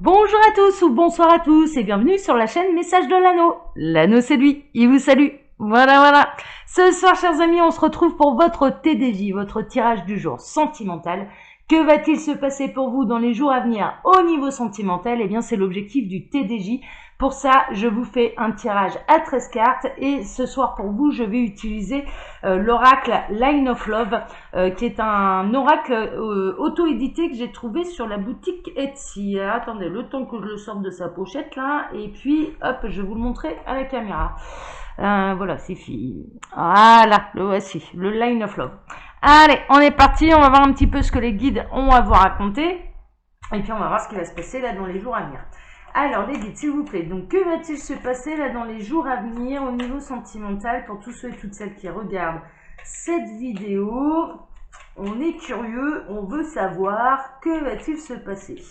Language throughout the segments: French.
Bonjour à tous ou bonsoir à tous et bienvenue sur la chaîne Message de l'Anneau. L'Anneau c'est lui, il vous salue. Voilà. Ce soir, chers amis, on se retrouve pour votre TDJ, votre tirage du jour sentimental. Que va-t-il se passer pour vous dans les jours à venir au niveau sentimental? Eh bien, c'est l'objectif du TDJ. Pour ça, je vous fais un tirage à 13 cartes et ce soir pour vous, je vais utiliser l'oracle Line of Love, qui est un oracle auto-édité que j'ai trouvé sur la boutique Etsy. Attendez, le temps que je le sorte de sa pochette là, et puis hop, je vais vous le montrer à la caméra. Voilà, c'est fini. Voilà, le voici, le Line of Love. Allez, on est parti, on va voir un petit peu ce que les guides ont à vous raconter. Et puis on va voir ce qui va se passer là dans les jours à venir. Alors les guides, s'il vous plaît, donc que va-t-il se passer là dans les jours à venir au niveau sentimental pour tous ceux et toutes celles qui regardent cette vidéo? On est curieux, on veut savoir que va-t-il se passer.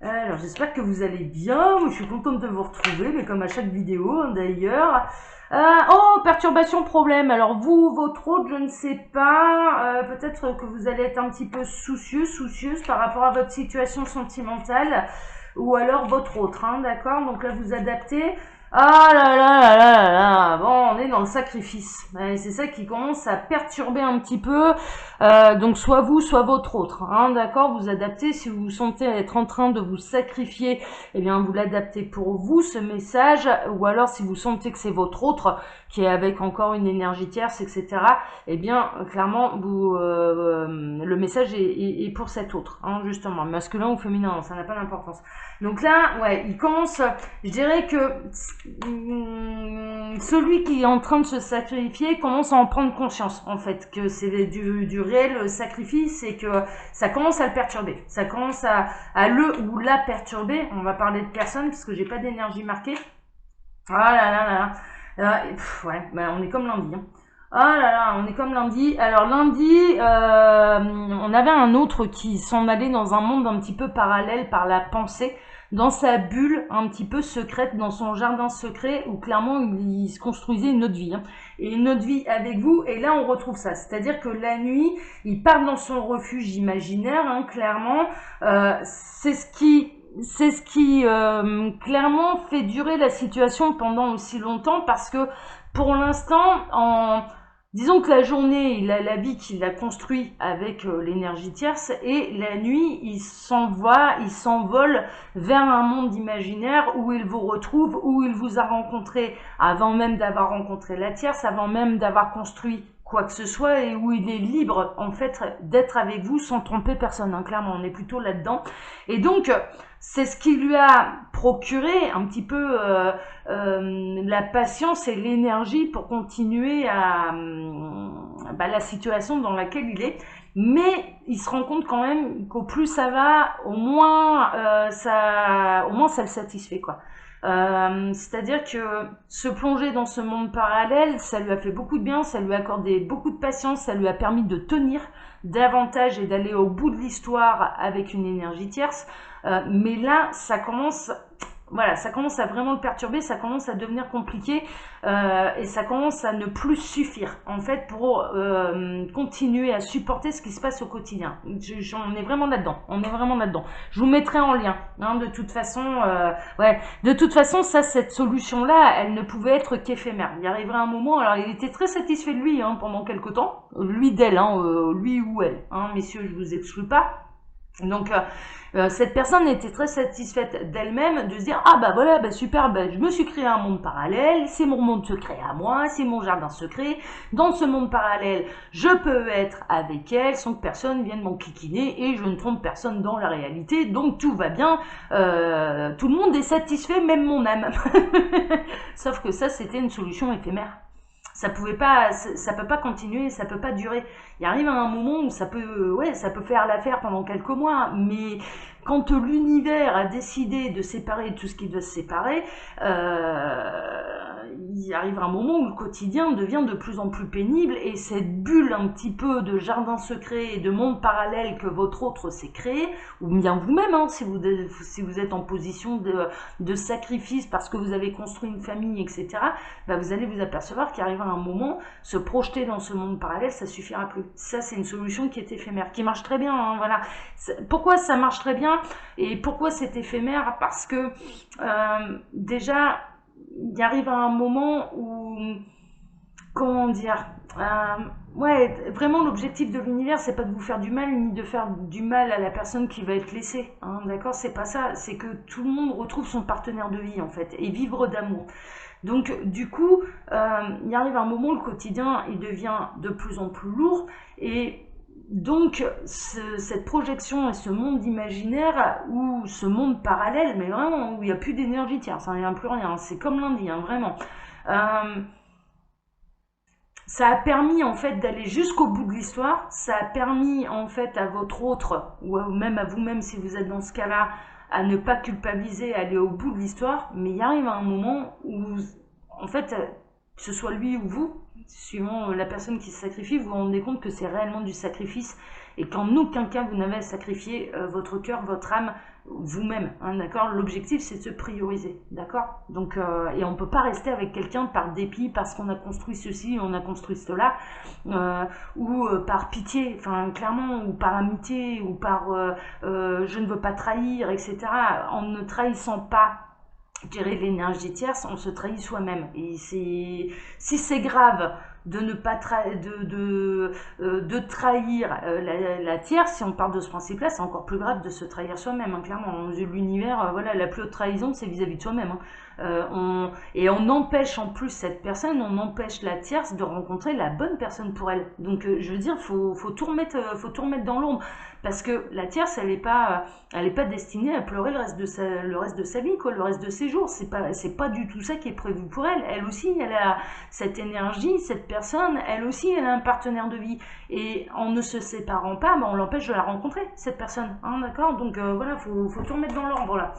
Alors j'espère que vous allez bien, moi je suis contente de vous retrouver, mais comme à chaque vidéo d'ailleurs. Oh, perturbation, problème. Alors vous, votre autre, je ne sais pas, peut-être que vous allez être un petit peu soucieuse par rapport à votre situation sentimentale, ou alors votre autre, hein, d'accord? Donc là vous adaptez. Ah là, bon, on est dans le sacrifice. C'est ça qui commence à perturber un petit peu. Donc soit vous, soit votre autre, hein, d'accord? Vous adaptez. Si vous vous sentez être en train de vous sacrifier, eh bien vous l'adaptez pour vous ce message. Ou alors si vous sentez que c'est votre autre qui est avec encore une énergie tierce, etc. Eh bien clairement vous, le message est pour cet autre, hein, justement, masculin ou féminin, ça n'a pas d'importance. Donc là, ouais, il commence. Je dirais que celui qui est en train de se sacrifier commence à en prendre conscience, en fait, que c'est du réel sacrifice et que ça commence à le perturber. Ça commence à le ou la perturber. On va parler de personne parce que j'ai pas d'énergie marquée. Ah là. Ouais, bah on est comme lundi. Hein. Ah là, on est comme lundi. Alors lundi, on avait un autre qui s'en allait dans un monde un petit peu parallèle par la pensée, dans sa bulle un petit peu secrète, dans son jardin secret, où clairement il se construisait une autre vie. Hein. Et une autre vie avec vous, et là on retrouve ça. C'est-à-dire que la nuit, il part dans son refuge imaginaire, hein, clairement. C'est ce qui clairement fait durer la situation pendant aussi longtemps, parce que pour l'instant, disons que la journée, il a la vie qu'il a construit avec l'énergie tierce, et la nuit, il s'envole vers un monde imaginaire où il vous retrouve, où il vous a rencontré avant même d'avoir rencontré la tierce, avant même d'avoir construit quoi que ce soit, et où il est libre en fait d'être avec vous sans tromper personne, hein. Clairement on est plutôt là-dedans, et donc c'est ce qui lui a procuré un petit peu la patience et l'énergie pour continuer à la situation dans laquelle il est. Mais il se rend compte quand même qu'au plus ça va, au moins ça le satisfait, quoi. C'est-à-dire que se plonger dans ce monde parallèle, ça lui a fait beaucoup de bien, ça lui a accordé beaucoup de patience, ça lui a permis de tenir davantage et d'aller au bout de l'histoire avec une énergie tierce. Mais là, ça commence à vraiment le perturber, ça commence à devenir compliqué, et ça commence à ne plus suffire en fait pour continuer à supporter ce qui se passe au quotidien. On est vraiment là-dedans. Je vous mettrai en lien, hein, de toute façon. De toute façon, cette solution-là, elle ne pouvait être qu'éphémère. Il arriverait un moment, alors il était très satisfait de lui, hein, pendant quelque temps, lui d'elle, hein, lui ou elle, hein, messieurs, je vous exclus pas. Donc cette personne était très satisfaite d'elle-même, de se dire ah bah voilà, bah super, bah je me suis créé un monde parallèle, c'est mon monde secret à moi, c'est mon jardin secret. Dans ce monde parallèle, je peux être avec elle sans que personne vienne m'enquiquiner, et je ne trompe personne dans la réalité, donc tout va bien, tout le monde est satisfait, même mon âme. Sauf que ça, c'était une solution éphémère. Ça peut pas continuer, ça peut pas durer. Il arrive à un moment où ça peut faire l'affaire pendant quelques mois, mais quand l'univers a décidé de séparer tout ce qui doit se séparer, il arrive un moment où le quotidien devient de plus en plus pénible et cette bulle un petit peu de jardin secret et de monde parallèle que votre autre s'est créé, ou bien vous-même, hein, si vous êtes en position de sacrifice parce que vous avez construit une famille, etc., bah vous allez vous apercevoir qu'il arrivera un moment, se projeter dans ce monde parallèle, ça suffira plus. Ça, c'est une solution qui est éphémère, qui marche très bien, hein, voilà. Pourquoi ça marche très bien et pourquoi c'est éphémère? Parce que déjà, il arrive à un moment où, comment dire, ouais, vraiment l'objectif de l'univers, c'est pas de vous faire du mal, ni de faire du mal à la personne qui va être laissée, hein, d'accord? C'est pas ça, c'est que tout le monde retrouve son partenaire de vie, en fait, et vivre d'amour. Donc, du coup, il arrive un moment où le quotidien, il devient de plus en plus lourd, et donc, cette projection et ce monde imaginaire, ou ce monde parallèle, mais vraiment, où il n'y a plus d'énergie tierce, il n'y a plus rien, c'est comme lundi, hein, vraiment. Ça a permis en fait d'aller jusqu'au bout de l'histoire, ça a permis en fait à votre autre, ou même à vous-même si vous êtes dans ce cas-là, à ne pas culpabiliser, à aller au bout de l'histoire, mais il arrive un moment où, en fait, que ce soit lui ou vous, suivant la personne qui se sacrifie, vous vous rendez compte que c'est réellement du sacrifice et qu'en aucun cas vous n'avez à sacrifier votre cœur, votre âme, vous-même, hein, d'accord? L'objectif c'est de se prioriser, d'accord? Donc, et on ne peut pas rester avec quelqu'un par dépit, parce qu'on a construit ceci, on a construit cela, ou par pitié, enfin clairement, ou par amitié, ou par je ne veux pas trahir, etc. En ne trahissant pas gérer l'énergie tierce, on se trahit soi-même. Et si c'est grave de ne pas de trahir la tierce, si on part de ce principe-là, c'est encore plus grave de se trahir soi-même, hein, clairement. Aux yeux de l'univers, voilà, la plus haute trahison, c'est vis-à-vis de soi-même. Hein. Et on empêche en plus cette personne, on empêche la tierce de rencontrer la bonne personne pour elle. Donc, je veux dire, faut tout remettre dans l'ombre. Parce que la tierce, elle est pas destinée à pleurer le reste de sa vie, quoi, le reste de ses jours. C'est pas du tout ça qui est prévu pour elle. Elle aussi, elle a cette énergie, cette personne, elle aussi, elle a un partenaire de vie. Et en ne se séparant pas, on l'empêche de la rencontrer, cette personne. Hein, d'accord? Donc voilà, faut tout remettre dans l'ordre là.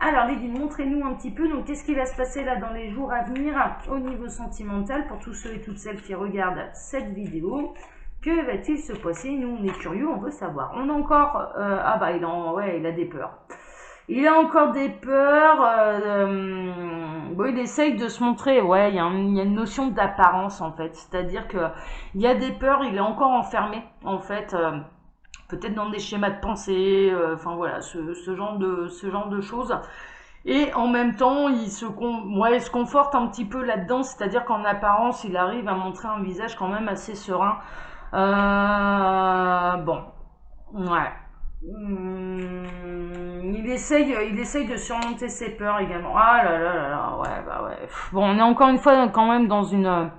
Alors les guides, montrez-nous un petit peu, donc qu'est-ce qui va se passer là dans les jours à venir au niveau sentimental pour tous ceux et toutes celles qui regardent cette vidéo. Que va-t-il se passer? Nous, on est curieux, on veut savoir. On a encore... ah bah, il a des peurs. Il a encore des peurs. Bon, il essaye de se montrer. Ouais, il y a une notion d'apparence, en fait. C'est-à-dire que il y a des peurs, il est encore enfermé, en fait. Peut-être dans des schémas de pensée. Enfin, voilà, ce genre de choses. Et en même temps, il se conforte un petit peu là-dedans. C'est-à-dire qu'en apparence, il arrive à montrer un visage quand même assez serein. Bon, ouais. Il essaye de surmonter ses peurs également. Ah là là là là, ouais, bah ouais. Bon, on est encore une fois quand même dans une...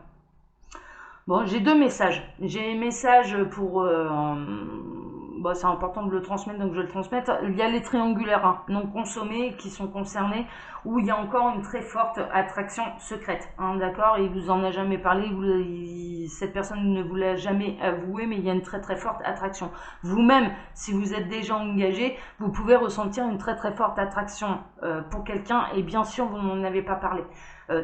Bon, j'ai deux messages. J'ai un message pour... Bon, c'est important de le transmettre, donc je vais le transmettre. Il y a les triangulaires, hein, non consommés qui sont concernés, où il y a encore une très forte attraction secrète, hein, d'accord? Il vous en a jamais parlé, cette personne ne vous l'a jamais avoué, mais il y a une très très forte attraction. Vous-même, si vous êtes déjà engagé, vous pouvez ressentir une très très forte attraction pour quelqu'un, et bien sûr, vous n'en avez pas parlé.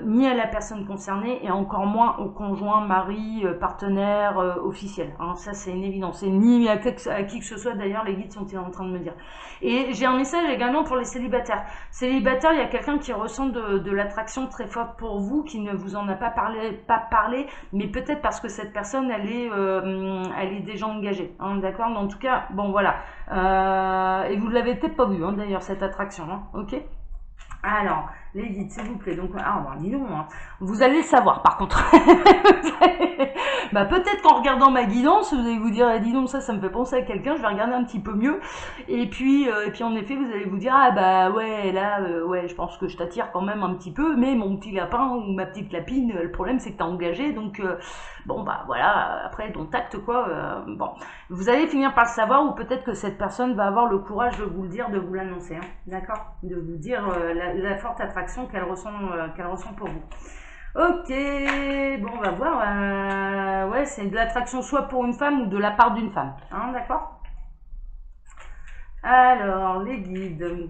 Ni à la personne concernée et encore moins au conjoint, mari, partenaire officiel. Hein, ça, c'est une évidence. Et ni à qui que ce soit, d'ailleurs, les guides sont en train de me dire. Et j'ai un message également pour les célibataires. Célibataires, il y a quelqu'un qui ressent de l'attraction très forte pour vous, qui ne vous en a pas parlé, mais peut-être parce que cette personne, elle est déjà engagée. Hein, d'accord? Mais en tout cas, bon, voilà. Et vous ne l'avez peut-être pas vu, hein, d'ailleurs, cette attraction. Hein, ok? Alors, les guides, s'il vous plaît. Donc, dis donc, hein. Vous allez le savoir, par contre. Bah, peut-être qu'en regardant ma guidance, vous allez vous dire, dis donc, ça me fait penser à quelqu'un, je vais regarder un petit peu mieux. Et puis en effet, vous allez vous dire, ah bah ouais, là, ouais, je pense que je t'attire quand même un petit peu, mais mon petit lapin ou ma petite lapine, le problème c'est que t'es engagé, donc bon, bah voilà, après ton tact, quoi, bon. Vous allez finir par le savoir, ou peut-être que cette personne va avoir le courage de vous le dire, de vous l'annoncer, hein, d'accord? De vous dire la forte attraction qu'elle ressent pour vous. Ok, bon, on va voir. Ouais, c'est de l'attraction soit pour une femme ou de la part d'une femme. Hein, d'accord? Alors, les guides.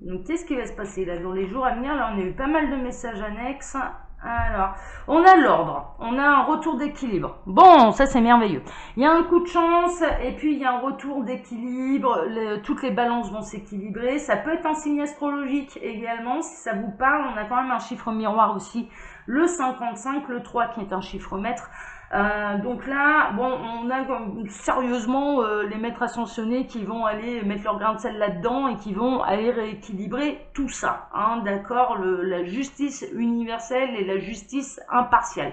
Donc, qu'est-ce qui va se passer là dans les jours à venir? Là, on a eu pas mal de messages annexes. Alors, on a l'ordre, on a un retour d'équilibre. Bon, ça c'est merveilleux. Il y a un coup de chance et puis il y a un retour d'équilibre. Toutes les balances vont s'équilibrer. Ça peut être un signe astrologique également, si ça vous parle. On a quand même un chiffre miroir aussi, le 55, le 3 qui est un chiffre maître. Donc là, bon, on a sérieusement les maîtres ascensionnés qui vont aller mettre leur grain de sel là-dedans et qui vont aller rééquilibrer tout ça, hein, d'accord, la justice universelle et la justice impartiale.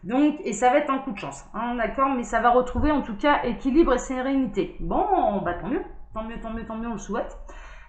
Donc, et ça va être un coup de chance, hein, d'accord, mais ça va retrouver en tout cas équilibre et sérénité. Bon, bah tant mieux, tant mieux, tant mieux, tant mieux, on le souhaite.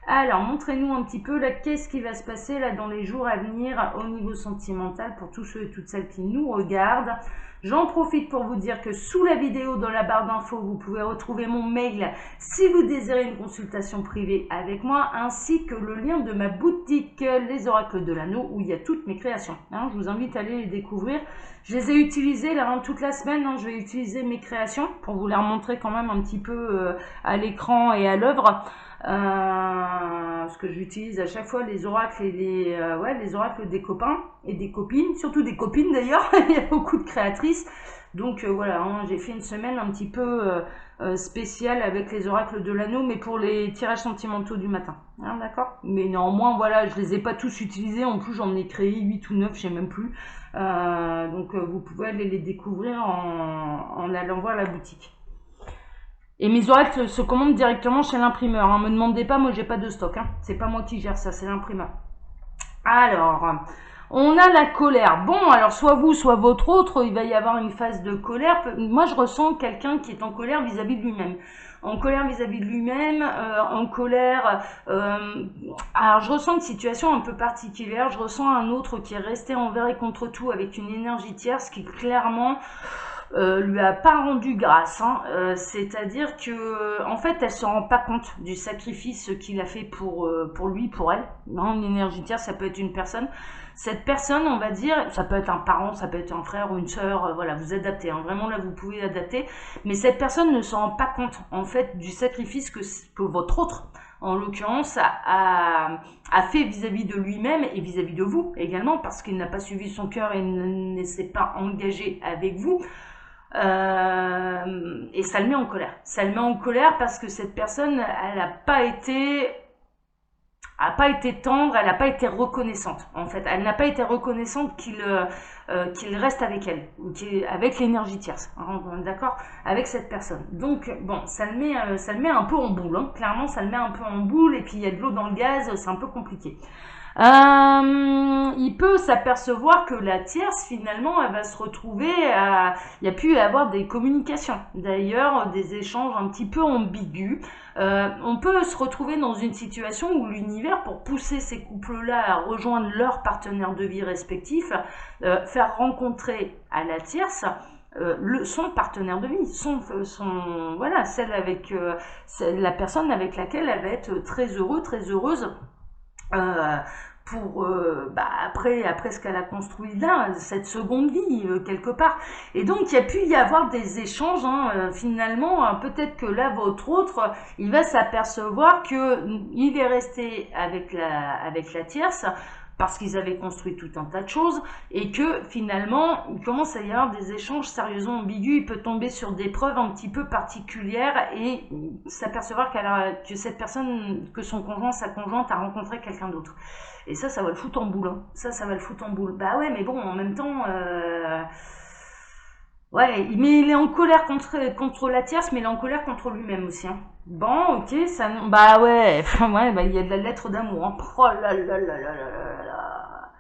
Alors, montrez-nous un petit peu là, qu'est-ce qui va se passer là dans les jours à venir au niveau sentimental pour tous ceux et toutes celles qui nous regardent. J'en profite pour vous dire que sous la vidéo, dans la barre d'infos, vous pouvez retrouver mon mail si vous désirez une consultation privée avec moi, ainsi que le lien de ma boutique Les Oracles de l'Anneau, où il y a toutes mes créations. Hein, je vous invite à aller les découvrir. Je les ai utilisées là, toute la semaine, hein, je vais utiliser mes créations pour vous les remontrer quand même un petit peu à l'écran et à l'œuvre. Parce que j'utilise à chaque fois les oracles et les oracles des copains et des copines, surtout des copines d'ailleurs. Il y a beaucoup de créatrices, donc voilà, hein, j'ai fait une semaine un petit peu spéciale avec les oracles de l'anneau, mais pour les tirages sentimentaux du matin, hein, d'accord. Mais néanmoins voilà, je les ai pas tous utilisés, en plus j'en ai créé 8 ou 9, je sais même plus, donc vous pouvez aller les découvrir en allant voir la boutique. Et mes oracles se commandent directement chez l'imprimeur. Hein. Me demandez pas, moi j'ai pas de stock. Hein. C'est pas moi qui gère ça, c'est l'imprimeur. Alors, on a la colère. Bon, alors soit vous, soit votre autre, il va y avoir une phase de colère. Moi je ressens quelqu'un qui est en colère vis-à-vis de lui-même. En colère vis-à-vis de lui-même, en colère. Alors je ressens une situation un peu particulière. Je ressens un autre qui est resté envers et contre tout avec une énergie tierce qui clairement lui a pas rendu grâce, hein. C'est-à-dire que en fait elle se rend pas compte du sacrifice qu'il a fait pour lui, pour elle. Non, une énergie tierce, ça peut être une personne. Cette personne, on va dire, ça peut être un parent, ça peut être un frère ou une sœur, voilà, vous adaptez, hein. Vraiment là vous pouvez adapter, mais cette personne ne se rend pas compte en fait du sacrifice que votre autre, en l'occurrence, a fait vis-à-vis de lui-même et vis-à-vis de vous également, parce qu'il n'a pas suivi son cœur et ne s'est pas engagé avec vous. Et ça le met en colère. Ça le met en colère parce que cette personne, elle n'a pas été tendre, elle n'a pas été reconnaissante. En fait, elle n'a pas été reconnaissante qu'il reste avec elle, ou avec l'énergie tierce. Hein, d'accord, avec cette personne. Donc bon, ça le met un peu en boule. Hein. Clairement, ça le met un peu en boule. Et puis il y a de l'eau dans le gaz, c'est un peu compliqué. Il peut s'apercevoir que la tierce, finalement, elle va se retrouver il y a pu y avoir des communications, d'ailleurs des échanges un petit peu ambigus. On peut se retrouver dans une situation où l'univers, pour pousser ces couples-là à rejoindre leurs partenaires de vie respectifs, faire rencontrer à la tierce son partenaire de vie, voilà, celle avec la personne avec laquelle elle va être très heureuse. Pour après ce qu'elle a construit là, cette seconde vie quelque part. Et donc il y a pu y avoir des échanges, hein, finalement, peut-être que là votre autre, il va s'apercevoir que il est resté avec la tierce parce qu'ils avaient construit tout un tas de choses, et que finalement il commence à y avoir des échanges sérieusement ambigus. Il peut tomber sur des preuves un petit peu particulières et s'apercevoir que cette personne, que son conjoint, sa conjointe a rencontré quelqu'un d'autre. Et ça va le foutre en boule. Hein. Ça va le foutre en boule. Bah ouais, mais bon, en même temps... Ouais, mais il est en colère contre la tierce, mais il est en colère contre lui-même aussi. Hein. Bon, ok, ça... Bah ouais, ouais, bah il y a de la lettre d'amour. Hein. Oh là là là là là là.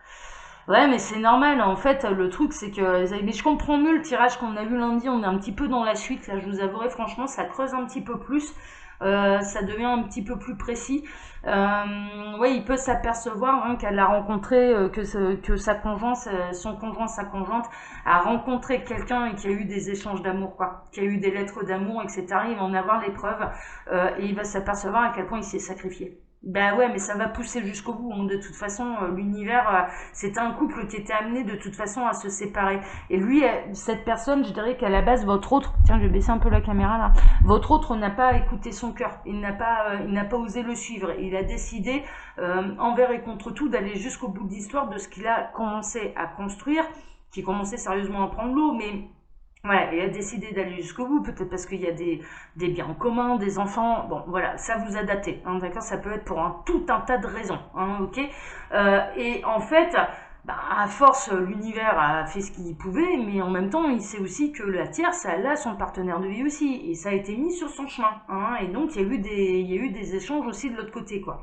Ouais, mais c'est normal. En fait, le truc, c'est que... Mais je comprends mieux le tirage qu'on a vu lundi. On est un petit peu dans la suite. Là, je vous avouerai, franchement, ça creuse un petit peu plus. Ça devient un petit peu plus précis. Ouais, il peut s'apercevoir, hein, qu'elle a rencontré, que sa conjointe, son conjoint, sa conjointe, a rencontré quelqu'un et qu'il y a eu des échanges d'amour, quoi, qu'il y a eu des lettres d'amour, etc. Il va en avoir les preuves, et il va s'apercevoir à quel point il s'est sacrifié. Bah ouais, mais ça va pousser jusqu'au bout, hein. De toute façon, l'univers, c'était un couple qui était amené de toute façon à se séparer. Et lui, cette personne, je dirais qu'à la base, votre autre, tiens, je vais baisser un peu la caméra là, votre autre n'a pas écouté son cœur, il n'a pas osé le suivre. Il a décidé, envers et contre tout, d'aller jusqu'au bout de l'histoire de ce qu'il a commencé à construire, qui commençait sérieusement à prendre l'eau, mais voilà, il a décidé d'aller jusqu'au bout, peut-être parce qu'il y a des biens en commun, des enfants, bon voilà, ça vous a daté, hein, d'accord, ça peut être pour tout un tas de raisons, hein, ok. Et en fait, bah, à force, l'univers a fait ce qu'il pouvait, mais en même temps, il sait aussi que la tierce, elle a son partenaire de vie aussi, et ça a été mis sur son chemin, hein, et donc il y a eu des échanges aussi de l'autre côté, quoi.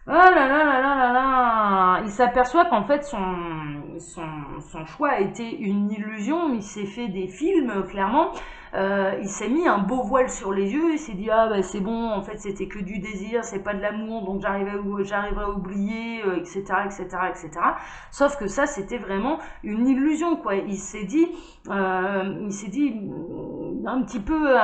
Oh là là là là là là. Il s'aperçoit qu'en fait son choix a été une illusion, il s'est fait des films, clairement. Il s'est mis un beau voile sur les yeux, il s'est dit ah bah c'est bon, en fait c'était que du désir, c'est pas de l'amour, donc j'arriverai à oublier, etc., etc., etc. Sauf que ça c'était vraiment une illusion, quoi. Il s'est dit un petit peu,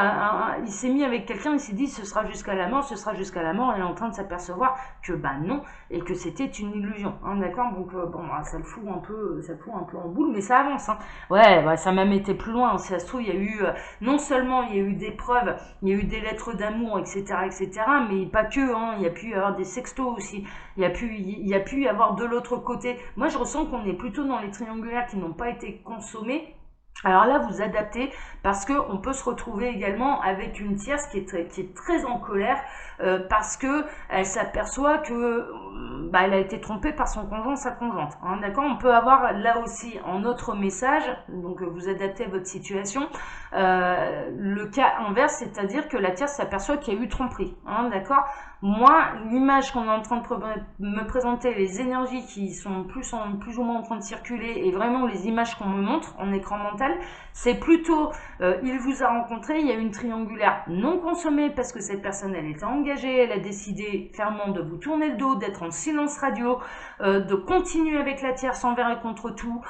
il s'est mis avec quelqu'un, il s'est dit ce sera jusqu'à la mort, ce sera jusqu'à la mort, et il est en train de s'apercevoir que bah non, et que c'était une illusion, hein, d'accord. Donc bon, bah, ça le fout un peu, en boule, mais ça avance, hein. Ouais, bah, ça m'a même été plus loin, hein. Si ça se trouve, il y a eu, non seulement il y a eu des preuves, il y a eu des lettres d'amour, etc., etc., mais pas que, hein, il y a pu y avoir des sextos aussi, il y a pu y avoir de l'autre côté. Moi, je ressens qu'on est plutôt dans les triangulaires qui n'ont pas été consommés. Alors là, vous adaptez parce que on peut se retrouver également avec une tierce qui est très en colère, parce que elle s'aperçoit que bah, elle a été trompée par son conjoint, sa conjointe, hein, d'accord. On peut avoir là aussi en autre message, donc vous adaptez à votre situation, le cas inverse, c'est-à-dire que la tierce s'aperçoit qu'il y a eu tromperie, hein, d'accord. Moi, l'image qu'on est en train de me présenter, les énergies qui sont plus ou moins en train de circuler, et vraiment les images qu'on me montre en écran mental, c'est plutôt, il vous a rencontré, il y a une triangulaire non consommée parce que cette personne, elle était engagée, elle a décidé fermement de vous tourner le dos, d'être en silence radio, de continuer avec la tierce envers et contre tout,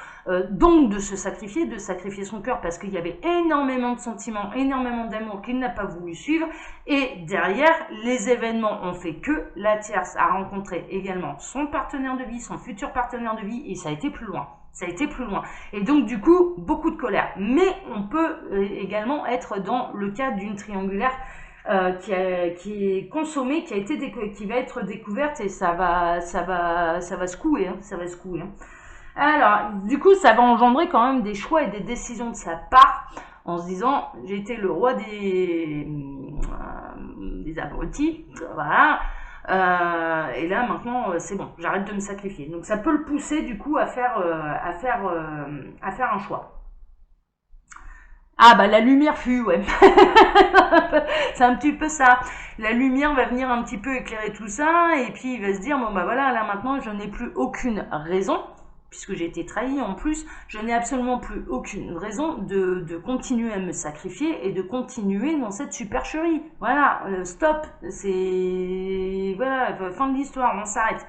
donc de sacrifier son cœur parce qu'il y avait énormément de sentiments, énormément d'amour qu'il n'a pas voulu suivre, et derrière, les événements ont fait que la tierce a rencontré également son partenaire de vie, son futur partenaire de vie, et ça a été plus loin. Ça a été plus loin. Et donc, du coup, beaucoup de colère. Mais on peut également être dans le cas d'une triangulaire qui est consommée, qui va être découverte, et ça va secouer, hein, ça va secouer, hein. Alors, du coup, ça va engendrer quand même des choix et des décisions de sa part, en se disant, j'ai été le roi des abrutis, voilà. Et là maintenant c'est bon, j'arrête de me sacrifier. Donc ça peut le pousser du coup à faire un choix. Ah bah la lumière fut, ouais. C'est un petit peu ça. La lumière va venir un petit peu éclairer tout ça, et puis il va se dire bon bah voilà, là maintenant je n'ai plus aucune raison, puisque j'ai été trahi en plus, je n'ai absolument plus aucune raison de continuer à me sacrifier et de continuer dans cette supercherie. Voilà, stop, c'est voilà, fin de l'histoire, on s'arrête.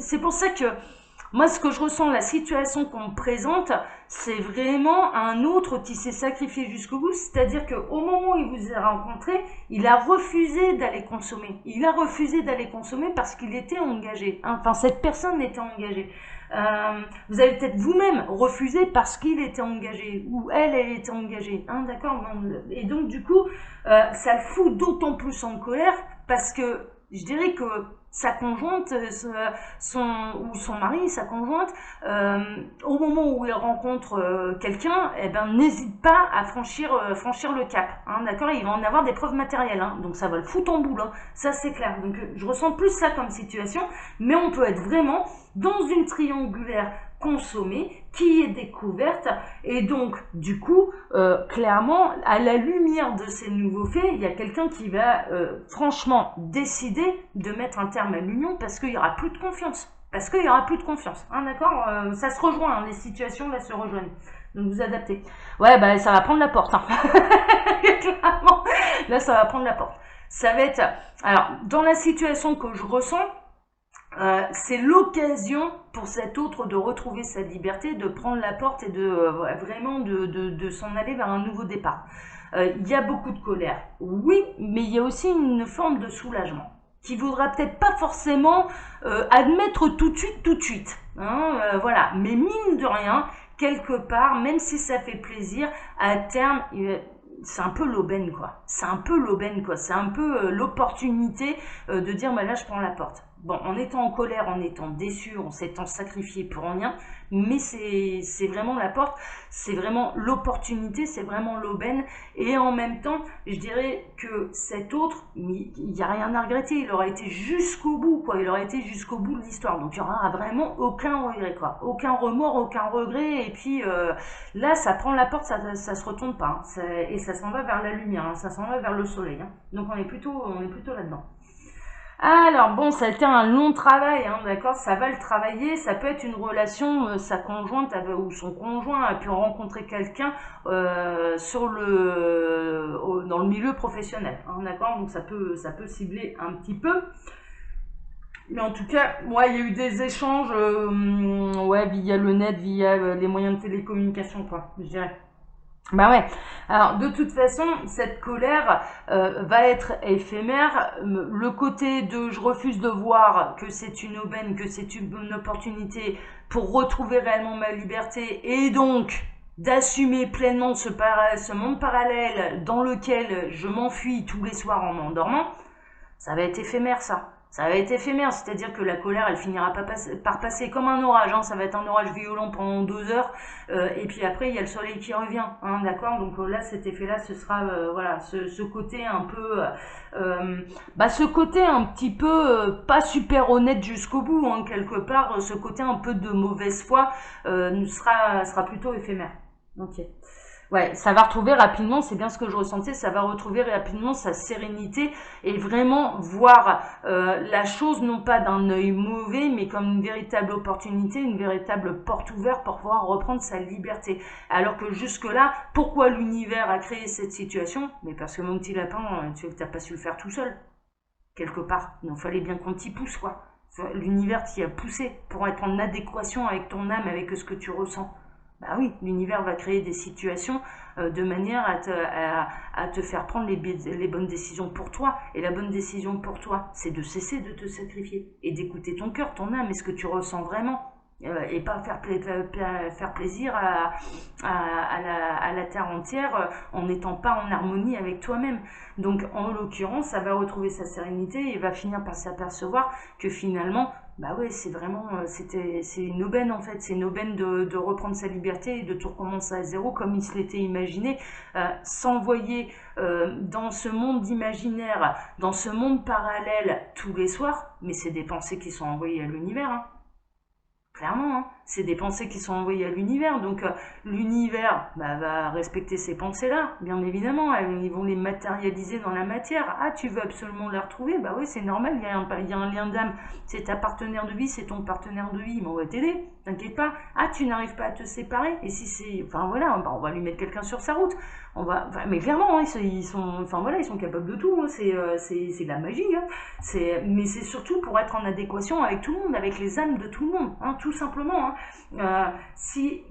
C'est pour ça que moi, ce que je ressens, la situation qu'on me présente, c'est vraiment un autre qui s'est sacrifié jusqu'au bout. C'est-à-dire qu'au moment où il vous a rencontré, il a refusé d'aller consommer. Il a refusé d'aller consommer parce qu'il était engagé. Enfin, cette personne était engagée. Vous avez peut-être vous-même refusé parce qu'il était engagé, ou elle était engagée, hein, d'accord. Et donc du coup, ça le fout d'autant plus en colère parce que je dirais que sa conjointe, ou son mari, sa conjointe, au moment où il rencontre quelqu'un, eh ben n'hésite pas à franchir le cap, hein, d'accord. Il va en avoir des preuves matérielles, hein, donc ça va le foutre en boule, hein, ça c'est clair. Donc je ressens plus ça comme situation, mais on peut être vraiment dans une triangulaire consommée qui est découverte, et donc du coup clairement à la lumière de ces nouveaux faits, il y a quelqu'un qui va franchement décider de mettre un terme à l'union parce qu'il y aura plus de confiance, hein, d'accord. Ça se rejoint, hein, les situations là se rejoignent, donc vous adaptez. Ouais, bah ça va prendre la porte, hein. Clairement là ça va prendre la porte. Ça va être, alors dans la situation que je ressens, c'est l'occasion pour cet autre de retrouver sa liberté, de prendre la porte et vraiment de s'en aller vers un nouveau départ. Il y a beaucoup de colère, oui, mais il y a aussi une forme de soulagement. qui voudra peut-être pas forcément admettre tout de suite. Hein, voilà. Mais mine de rien, quelque part, même si ça fait plaisir, à terme, c'est un peu l'aubaine, quoi. C'est un peu l'aubaine, quoi. C'est un peu l'opportunité de dire, bah là, je prends la porte. Bon, en étant en colère, en étant déçu, en s'étant sacrifié pour rien, mais c'est vraiment la porte, c'est vraiment l'opportunité, c'est vraiment l'aubaine. Et en même temps, je dirais que cet autre, il n'y a rien à regretter, il aura été jusqu'au bout, quoi. Il aura été jusqu'au bout de l'histoire. Donc il n'y aura vraiment aucun regret, quoi. Aucun remords, aucun regret. Et puis là, ça prend la porte, ça se retourne pas. Hein. Et ça s'en va vers la lumière, hein. Ça s'en va vers le soleil. Hein. Donc on est plutôt là-dedans. Alors bon, ça a été un long travail, hein, d'accord, ça va le travailler, ça peut être une relation, sa conjointe ou son conjoint a pu rencontrer quelqu'un dans le milieu professionnel, hein, d'accord, donc ça peut cibler un petit peu. Mais en tout cas, ouais, il y a eu des échanges ouais, via le net, via les moyens de télécommunication, quoi, je dirais. Bah ouais. Alors de toute façon, cette colère va être éphémère. Le côté de je refuse de voir que c'est une aubaine, que c'est une opportunité pour retrouver réellement ma liberté et donc d'assumer pleinement ce monde parallèle dans lequel je m'enfuis tous les soirs en m'endormant, ça va être éphémère ça. Ça va être éphémère, c'est-à-dire que la colère, elle finira par passer comme un orage, hein. Ça va être un orage violent pendant 2 heures, et puis après, il y a le soleil qui revient, hein, d'accord. Donc là, cet effet-là, ce sera, voilà, ce côté un peu, ce côté un petit peu pas super honnête jusqu'au bout, hein, quelque part, ce côté un peu de mauvaise foi sera plutôt éphémère. Ok. Ouais, ça va retrouver rapidement, c'est bien ce que je ressentais, ça va retrouver rapidement sa sérénité et vraiment voir la chose non pas d'un œil mauvais, mais comme une véritable opportunité, une véritable porte ouverte pour pouvoir reprendre sa liberté. Alors que jusque-là, pourquoi l'univers a créé cette situation? Mais parce que mon petit lapin, tu n'as pas su le faire tout seul, quelque part. Il fallait bien qu'on t'y pousse, quoi. L'univers t'y a poussé pour être en adéquation avec ton âme, avec ce que tu ressens. Bah oui, l'univers va créer des situations de manière à te faire prendre les bonnes décisions pour toi. Et la bonne décision pour toi, c'est de cesser de te sacrifier et d'écouter ton cœur, ton âme et ce que tu ressens vraiment. Et pas faire plaisir à la terre entière en n'étant pas en harmonie avec toi-même. Donc en l'occurrence, ça va retrouver sa sérénité et va finir par s'apercevoir que finalement, bah ouais, c'est vraiment, c'est une aubaine en fait, c'est une aubaine de reprendre sa liberté et de tout recommencer à zéro comme il se l'était imaginé, s'envoyer dans ce monde imaginaire, dans ce monde parallèle tous les soirs, mais c'est des pensées qui sont envoyées à l'univers, hein. Clairement, hein. C'est des pensées qui sont envoyées à l'univers. Donc l'univers va respecter ces pensées-là, bien évidemment. Ils vont les matérialiser dans la matière. Ah, tu veux absolument la retrouver? Bah oui, c'est normal, il y a un lien d'âme. C'est ta partenaire de vie, c'est ton partenaire de vie. Mais on va t'aider, t'inquiète pas. Ah, tu n'arrives pas à te séparer? Et si c'est... Enfin voilà, on va lui mettre quelqu'un sur sa route. Mais clairement, hein, ils sont capables de tout. Hein. C'est de la magie. Hein. Mais c'est surtout pour être en adéquation avec tout le monde, avec les âmes de tout le monde, hein, tout simplement. Hein. Si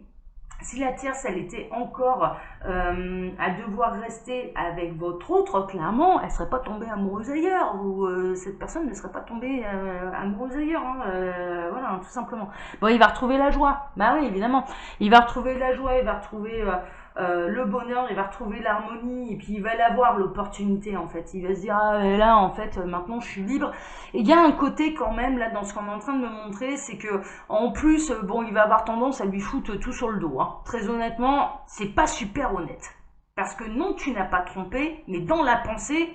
la tierce, elle était encore à devoir rester avec votre autre, clairement, elle serait pas tombée amoureuse ailleurs, ou cette personne ne serait pas tombée amoureuse ailleurs, hein, voilà, hein, tout simplement. Bon, il va retrouver la joie, bah oui, évidemment, il va retrouver la joie, il va retrouver le bonheur, il va retrouver l'harmonie, et puis il va l'avoir, l'opportunité, en fait. Il va se dire, ah, là, en fait, maintenant, je suis libre. Et il y a un côté, quand même, là, dans ce qu'on est en train de me montrer, c'est que, en plus, bon, il va avoir tendance à lui foutre tout sur le dos, hein. Très honnêtement, c'est pas super honnête. Parce que non, tu n'as pas trompé, mais dans la pensée,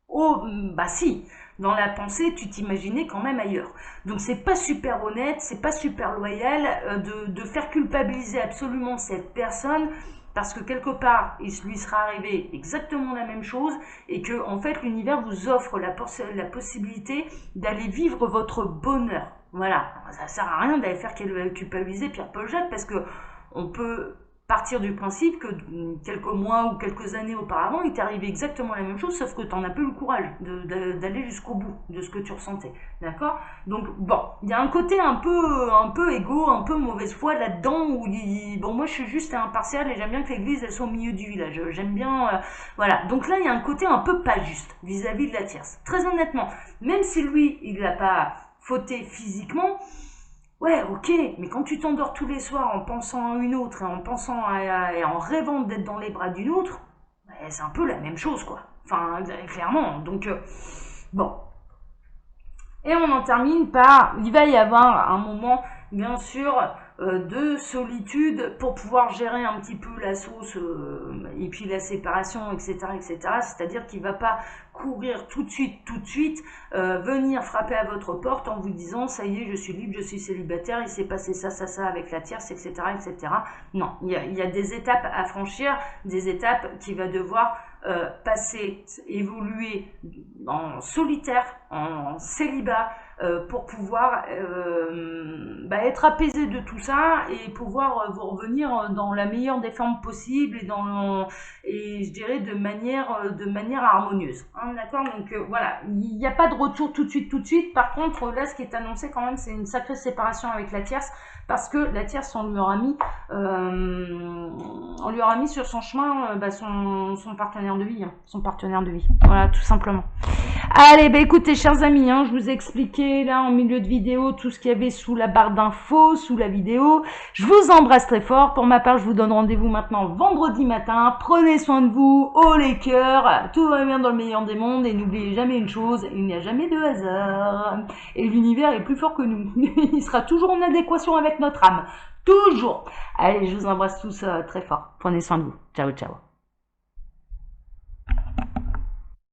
oh, bah si, dans la pensée, tu t'imaginais quand même ailleurs. Donc c'est pas super honnête, c'est pas super loyal de faire culpabiliser absolument cette personne parce que quelque part, il lui sera arrivé exactement la même chose et que en fait l'univers vous offre la possibilité d'aller vivre votre bonheur. Voilà, ça sert à rien d'aller faire culpabiliser Pierre-Paul Jacques parce que on peut partir du principe que quelques mois ou quelques années auparavant, il t'est arrivé exactement la même chose, sauf que tu n'en as pas eu le courage d'aller jusqu'au bout de ce que tu ressentais. D'accord? Donc, bon, il y a un côté un peu égo, un peu mauvaise foi là-dedans, où bon, moi je suis juste impartial et j'aime bien que l'église elle soit au milieu du village. J'aime bien, voilà. Donc là, il y a un côté un peu pas juste vis-à-vis de la tierce. Très honnêtement, même si lui, il n'a pas fauté physiquement, ouais, ok, mais quand tu t'endors tous les soirs en pensant à une autre et en pensant et en rêvant d'être dans les bras d'une autre, ouais, c'est un peu la même chose, quoi. Enfin, clairement. Donc, bon. Et on en termine par, il va y avoir un moment, bien sûr, de solitude pour pouvoir gérer un petit peu la sauce et puis la séparation, etc., etc. C'est-à-dire qu'il ne va pas courir tout de suite, venir frapper à votre porte en vous disant ça y est, je suis libre, je suis célibataire, il s'est passé ça avec la tierce, etc., etc. Non, il y a des étapes à franchir, des étapes qu'il va devoir passer, évoluer en solitaire, en célibat, pour pouvoir être apaisé de tout ça et pouvoir vous revenir dans la meilleure des formes possibles et je dirais de manière harmonieuse. Hein, d'accord? Donc voilà, il n'y a pas de retour tout de suite. Par contre, là, ce qui est annoncé quand même, c'est une sacrée séparation avec la tierce, parce que la tierce, on lui aura mis sur son chemin son partenaire de vie, voilà, tout simplement. Allez, écoutez, chers amis, je vous ai expliqué là en milieu de vidéo tout ce qu'il y avait sous la barre d'infos, sous la vidéo. Je vous embrasse très fort. Pour ma part, je vous donne rendez-vous maintenant vendredi matin. Prenez soin de vous, haut les cœurs, tout va bien dans le meilleur des mondes et n'oubliez jamais une chose, il n'y a jamais de hasard. Et l'univers est plus fort que nous. Il sera toujours en adéquation avec notre âme. Toujours. Allez, je vous embrasse tous très fort. Prenez soin de vous. Ciao, ciao.